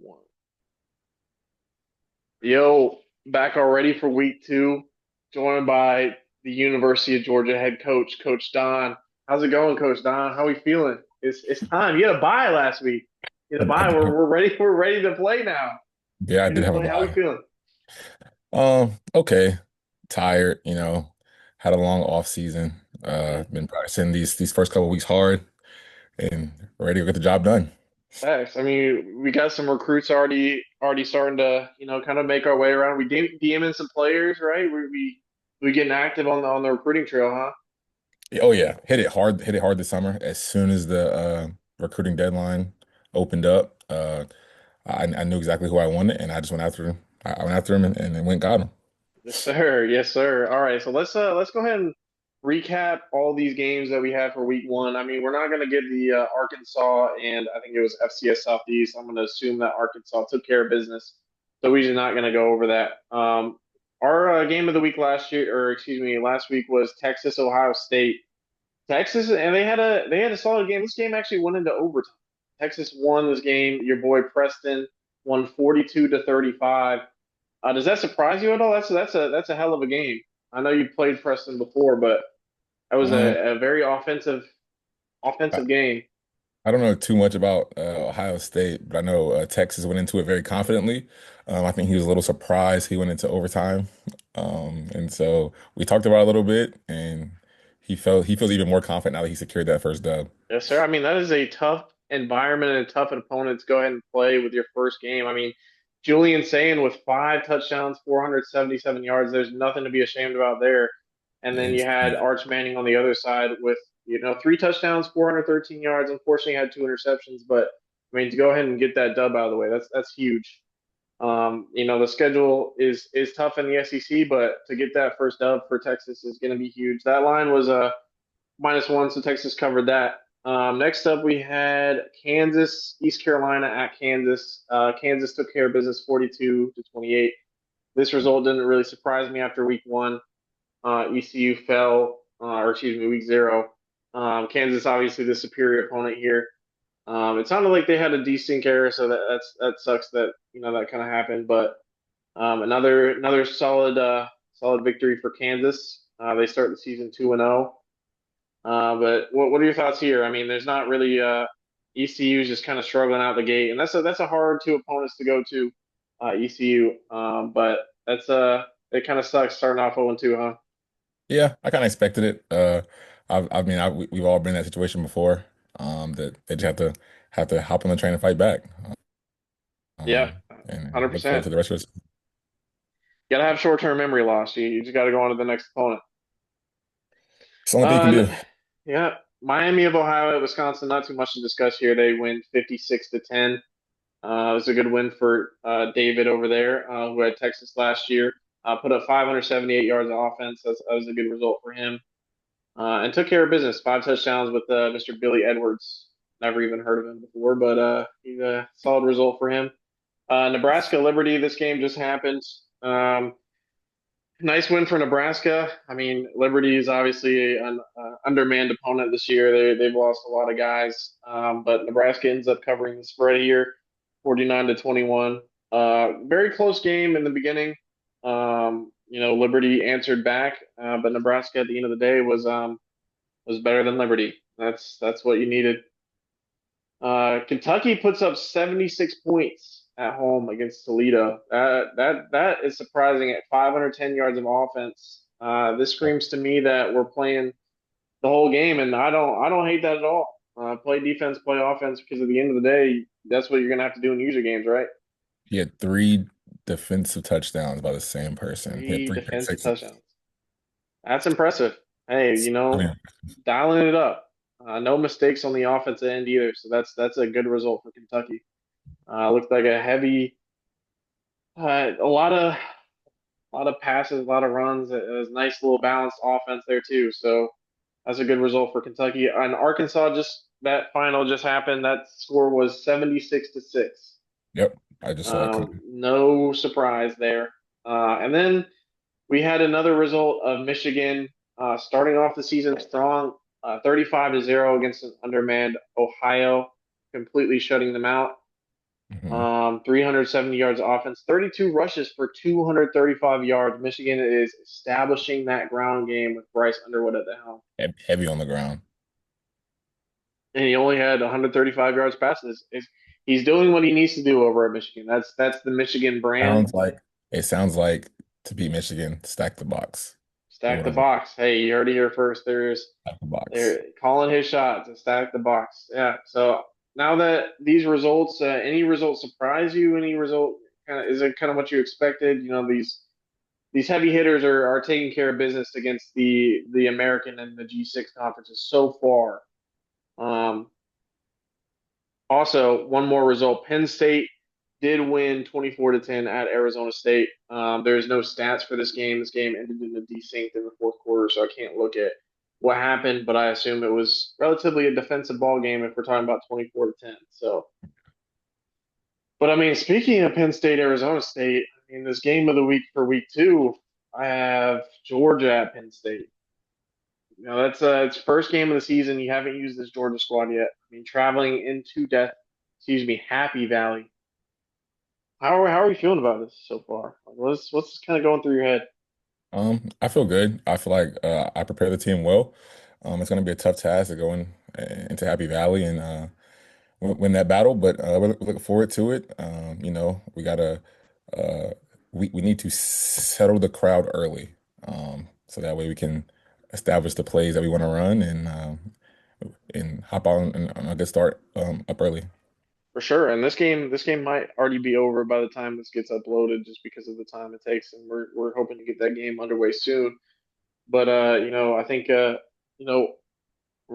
One. Yo, back already for week two, joined by the University of Georgia head coach, Coach Don. How's it going, Coach Don? How are we feeling? It's time. You had a bye last week. You had a I bye. did We're have, we're ready. We're ready to play now. yeah, I Ready did to have a play. How are we bye. feeling? Okay. Tired, had a long off season. Hmm. Been practicing these first couple weeks hard and ready to get the job done. Thanks. I mean, we got some recruits already starting to kind of make our way around. We DMing some players, right? We getting active on the recruiting trail, huh? Oh yeah, hit it hard this summer. As soon as the recruiting deadline opened up, I knew exactly who I wanted, and I just went after him. I went after him and then went got him. Yes, sir. Yes, sir. All right, so let's go ahead and recap all these games that we have for week one. I mean, we're not going to get the Arkansas and I think it was FCS Southeast. I'm going to assume that Arkansas took care of business, so we're just not going to go over that. Our game of the week last year, or excuse me, last week was Texas Ohio State. Texas, and they had a solid game. This game actually went into overtime. Texas won this game. Your boy Preston won 42 to 35. Does that surprise you at all? That's a hell of a game. I know you played Preston before, but that was Um, a very I, offensive game. I don't know too much about Ohio State, but I know Texas went into it very confidently. I think he was a little surprised he went into overtime, and so we talked about it a little bit, and he feels even more confident now that he secured that first dub. Yes, sir. I mean, that is a tough environment and a tough opponent to go ahead and play with your first game. I mean, Julian Sayin with 5 touchdowns, 477 yards. There's nothing to be ashamed about there. And Yeah, then you had Arch Manning on the other side with 3 touchdowns, 413 yards. Unfortunately, had 2 interceptions, but I mean, to go ahead and get that dub out of the way, that's huge. The schedule is tough in the SEC, but to get that first dub for Texas is going to be huge. That line was a -1, so Texas covered that. Next up, we had Kansas, East Carolina at Kansas. Kansas took care of business 42 to 28. This result didn't really surprise me after week one. ECU fell, or excuse me, week zero. Kansas, obviously, the superior opponent here. It sounded like they had a desync error, so that sucks that that kind of happened. But another solid victory for Kansas. They start the season 2-0. But what are your thoughts here? I mean, there's not really ECU is just kind of struggling out the gate, and that's a hard two opponents to go to, ECU. But it kind of sucks starting off 0-2, huh? yeah, I kind of expected it. I mean, we've all been in that situation before. That they just have to hop on the train and fight back. Yeah, And look forward 100%. to the rest of it. Gotta have short-term memory loss. You just got to go on to the next opponent. It's the only thing you can Uh, do. yeah, Miami of Ohio at Wisconsin. Not too much to discuss here. They win 56 to 10. It was a good win for David over there, who had Texas last year. Put up 578 yards of offense. That was a good result for him. And took care of business. 5 touchdowns with Mr. Billy Edwards. Never even heard of him before, but he's a solid result for him. Nebraska Liberty. This game just happened. Nice win for Nebraska. I mean, Liberty is obviously an undermanned opponent this year. They've lost a lot of guys, but Nebraska ends up covering the spread here, 49 to 21. Very close game in the beginning. Liberty answered back, but Nebraska at the end of the day was better than Liberty. That's what you needed. Kentucky puts up 76 points at home against Toledo. That is surprising at 510 yards of offense. This screams to me that we're playing the whole game, and I don't hate that at all. Play defense, play offense, because at the end of the day, that's what you're gonna have to do in user games, right? He had three defensive touchdowns by the same person. He had Three three pick defensive sixes. touchdowns. That's impressive. Hey, I mean, dialing it up. No mistakes on the offensive end either, so that's a good result for Kentucky. Looked like a heavy, a lot of passes, a lot of runs. It was a nice little balanced offense there too. So that's a good result for Kentucky. And Arkansas, just that final just happened. That score was 76 to 6. yep, I just saw it coming. No surprise there. And then we had another result of Michigan starting off the season strong, 35 to 0 against an undermanned Ohio, completely shutting them out. Hmm. 370 yards offense, 32 rushes for 235 yards. Michigan is establishing that ground game with Bryce Underwood at the helm. Heavy on the ground. And he only had 135 yards passing. He's doing what he needs to do over at Michigan. That's the Michigan brand. Sounds like it sounds like to beat Michigan, stack the box. Do Stack the whatever. box. Hey, you heard it here first. Stack the box. They're calling his shots and stack the box. Yeah. So now that these results, any result surprise you? Any result kind of is it kind of what you expected? These heavy hitters are taking care of business against the American and the G6 conferences so far. Um, Also, one more result. Penn State did win 24 to 10 at Arizona State. There's no stats for this game. This game ended in a desync in the fourth quarter, so I can't look at what happened, but I assume it was relatively a defensive ball game if we're talking about 24 to 10. So, but I mean, speaking of Penn State, Arizona State, I mean, this game of the week for week two, I have Georgia at Penn State. That's it's first game of the season. You haven't used this Georgia squad yet. I mean, traveling into Happy Valley. How are you feeling about this so far? Like, what's kind of going through your head? I feel good. I feel like I prepared the team well. It's going to be a tough task to go into Happy Valley and win that battle, but we're looking forward to it. We gotta uh, we need to settle the crowd early, so that way we can establish the plays that we want to run and hop on a good start up early. For sure. And this game might already be over by the time this gets uploaded, just because of the time it takes, and we're hoping to get that game underway soon. But I think you know,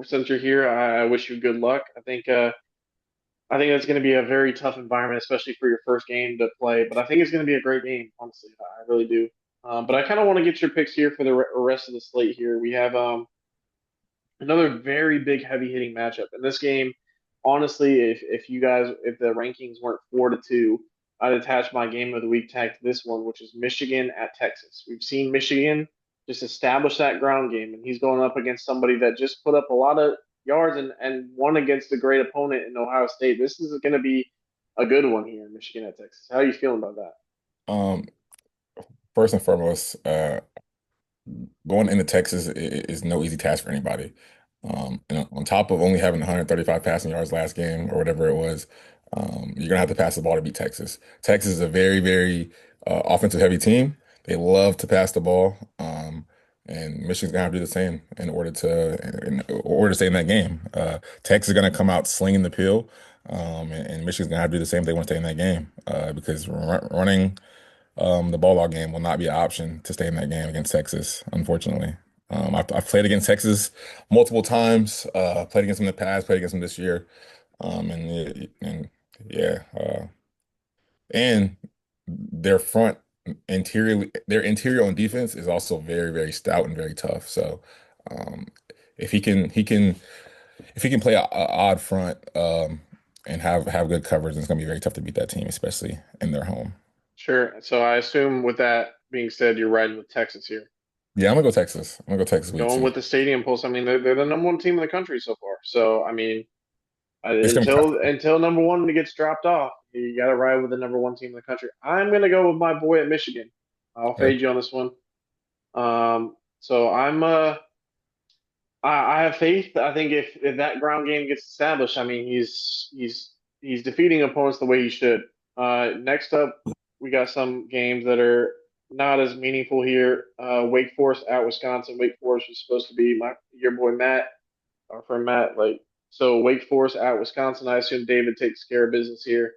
since you're here, I wish you good luck. I think that's going to be a very tough environment, especially for your first game to play. But I think it's going to be a great game, honestly. I really do. But I kind of want to get your picks here for the rest of the slate here. We have another very big heavy hitting matchup. In this game, honestly, if the rankings weren't 4-2, I'd attach my game of the week tag to this one, which is Michigan at Texas. We've seen Michigan just establish that ground game, and he's going up against somebody that just put up a lot of yards and won against a great opponent in Ohio State. This is going to be a good one here in Michigan at Texas. How are you feeling about that? Um, First and foremost, going into Texas is no easy task for anybody. And on top of only having 135 passing yards last game or whatever it was, you're gonna have to pass the ball to beat Texas. Texas is a very, very offensive heavy team. They love to pass the ball, and Michigan's gonna have to do the same in order to stay in that game. Texas is gonna come out slinging the pill, and Michigan's gonna have to do the same if they want to stay in that game because running. The ball log game will not be an option to stay in that game against Texas, unfortunately. I've played against Texas multiple times, played against them in the past, played against them this year. And yeah, and their front their interior on defense is also very, very stout and very tough. So, um, if he can play a odd front, and have good coverage, it's gonna be very tough to beat that team, especially in their home. Sure. So I assume with that being said, you're riding with Texas here. Yeah, I'm gonna go Texas. I'm gonna go Texas week Going two. with the stadium pulse. I mean, they're the number one team in the country so far. So I mean, It's gonna be tough. until number one gets dropped off, you got to ride with the number one team in the country. I'm gonna go with my boy at Michigan. I'll Okay. fade you on this one. So I have faith. I think if that ground game gets established, I mean, he's defeating opponents the way he should. Next up, we got some games that are not as meaningful here. Wake Forest at Wisconsin. Wake Forest was supposed to be your boy Matt, our friend Matt. So Wake Forest at Wisconsin. I assume David takes care of business here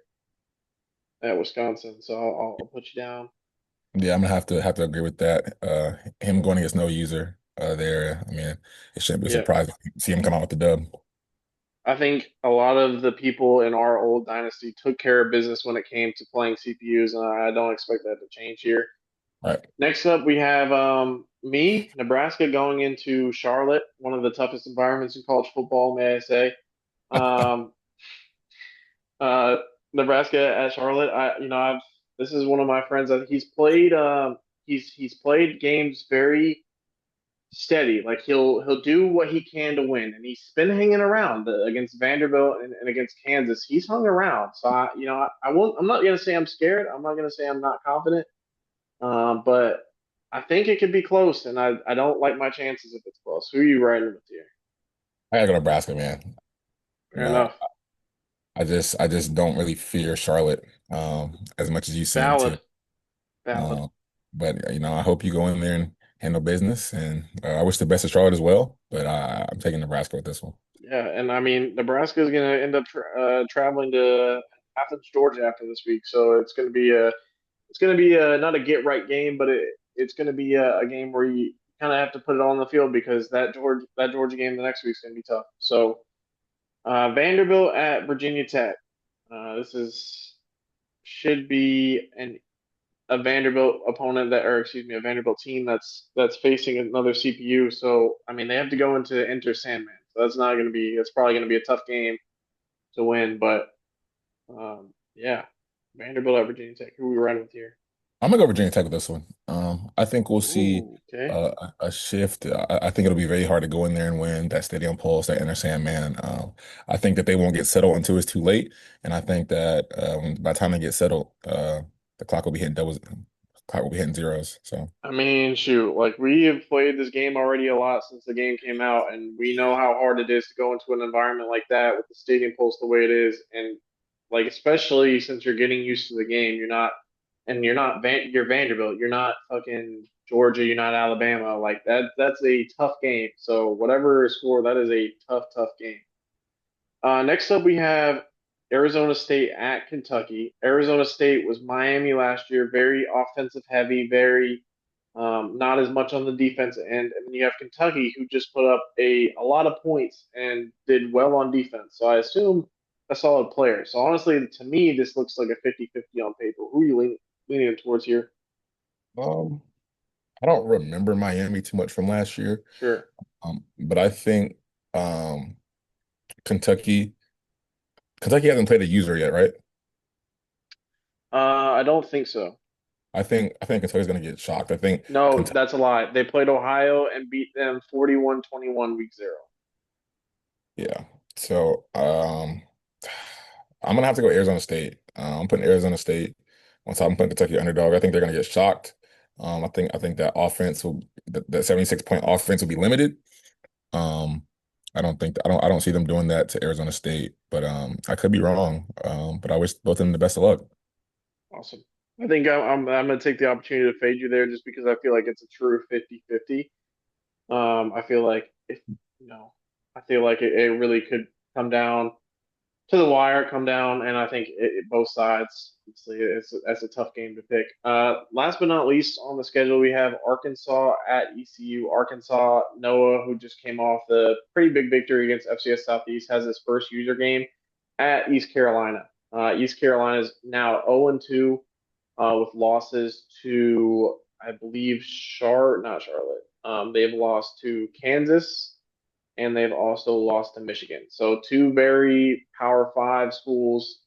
at Wisconsin. So I'll put you down. Yeah, I'm gonna have to agree with that. Him going against no user there. I mean, it shouldn't be a Yeah. surprise to see him come out with the dub. I think a lot of the people in our old dynasty took care of business when it came to playing CPUs, and I don't expect that to change here. All right. Next up, we have Nebraska going into Charlotte, one of the toughest environments in college football, may I say. Um, uh, Nebraska at Charlotte. This is one of my friends. He's played games very steady. Like he'll do what he can to win, and he's been hanging around against Vanderbilt and against Kansas. He's hung around, so I won't. I'm not gonna say I'm scared. I'm not gonna say I'm not confident. But I think it could be close, and I don't like my chances if it's close. Who are you riding with here? I gotta go Nebraska, man. You Fair know, enough. I just don't really fear Charlotte as much as you seem to. Valid. Valid. Um, but I hope you go in there and handle business, and I wish the best of Charlotte as well. But I'm taking Nebraska with this one. Yeah, and I mean Nebraska is going to end up traveling to Athens, Georgia after this week, so it's going to be not a get right game, but it's going to be a game where you kind of have to put it all on the field because that Georgia game the next week is going to be tough. So Vanderbilt at Virginia Tech. This is should be a Vanderbilt opponent that, or excuse me, a Vanderbilt team that's facing another CPU. So I mean, they have to go into Enter Sandman. So that's not going to be. It's probably going to be a tough game to win. But yeah, Vanderbilt at Virginia Tech. Who are we running with here? I'm gonna go Virginia Tech with this one. I think we'll see Ooh, okay. a shift. I think it'll be very hard to go in there and win that Stadium Pulse, that Inner Sandman. I think that they won't get settled until it's too late, and I think that by the time they get settled, the clock will be hitting doubles, clock will be hitting zeros. So I mean, shoot, like we have played this game already a lot since the game came out, and we know how hard it is to go into an environment like that with the stadium pulse the way it is, and like especially since you're getting used to the game, you're Vanderbilt, you're not fucking Georgia, you're not Alabama, like that. That's a tough game. So whatever score, that is a tough, tough game. Next up, we have Arizona State at Kentucky. Arizona State was Miami last year, very offensive heavy, very not as much on the defense end. And then you have Kentucky, who just put up a lot of points and did well on defense. So I assume a solid player. So honestly, to me, this looks like a 50-50 on paper. Who are you leaning towards here? um, I don't remember Miami too much from last year, Sure. but I think um, Kentucky Kentucky hasn't played a user yet, right? I don't think so. I think Kentucky's gonna get shocked. I think No, Kentucky. that's a lie. They played Ohio and beat them 41-21 week zero. Yeah. So I'm gonna have to go Arizona State. I'm putting Arizona State on top. I'm putting Kentucky underdog. I think they're gonna get shocked. I think that offense will that 76-point offense will be limited. Um, I don't see them doing that to Arizona State, but I could be wrong. But I wish both of them the best of luck. Awesome. I think I'm going to take the opportunity to fade you there just because I feel like it's a true 50-50. I feel like if you know, I feel like it really could come down to the wire, come down, and I think both sides. Obviously, that's a tough game to pick. Last but not least on the schedule, we have Arkansas at ECU. Arkansas Noah, who just came off the pretty big victory against FCS Southeast, has his first user game at East Carolina. East Carolina is now 0-2 with losses to, I believe, not Charlotte. They've lost to Kansas and they've also lost to Michigan. So two very Power Five schools.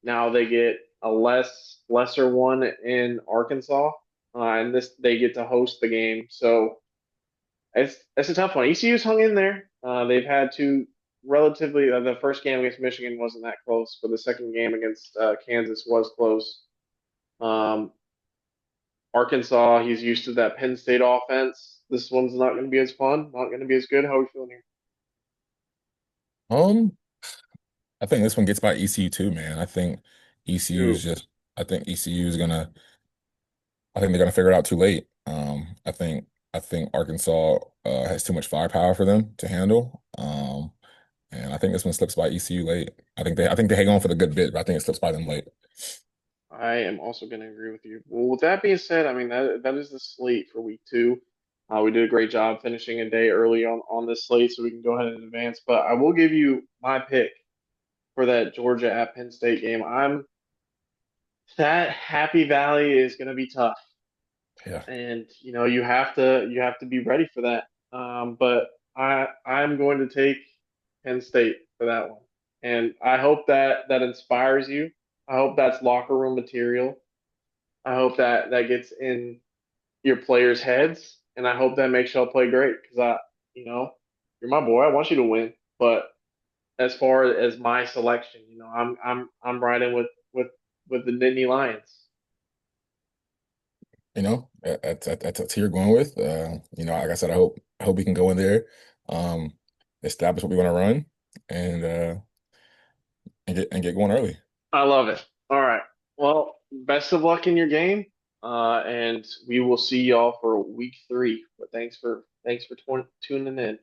Now they get a lesser one in Arkansas, and this they get to host the game. So it's a tough one. ECU's hung in there. They've had two relatively. The first game against Michigan wasn't that close, but the second game against Kansas was close. Um, Arkansas, he's used to that Penn State offense. This one's not going to be as fun, not going to be as good. How are we feeling here? Um, I think this one gets by ECU too, man. ECU is Ooh, just I think ECU is gonna I think they're gonna figure it out too late. I think Arkansas has too much firepower for them to handle. And I think this one slips by ECU late. I think they hang on for the good bit, but I think it slips by them late. I am also going to agree with you. Well, with that being said, I mean that is the slate for week two. We did a great job finishing a day early on this slate, so we can go ahead and advance. But I will give you my pick for that Georgia at Penn State game. I'm that Happy Valley is going to be tough, Yeah. and you have to be ready for that. But I'm going to take Penn State for that one, and I hope that inspires you. I hope that's locker room material. I hope that gets in your players' heads, and I hope that makes y'all play great because you're my boy. I want you to win. But as far as my selection, I'm riding with the Nittany Lions. That's who you're going with. Like I said, I hope we can go in there, um, establish what we want to run, and get going early. I love it. All right. Well, best of luck in your game. And we will see y'all for week 3. But thanks for tuning in.